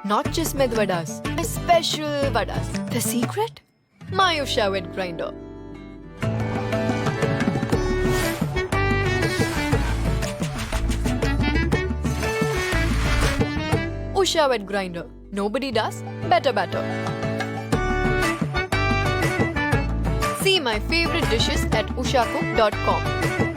Not just med vadas, my special vadas. The secret? My Usha wet grinder. Usha wet grinder. Nobody does better. See my favorite dishes at ushacook.com.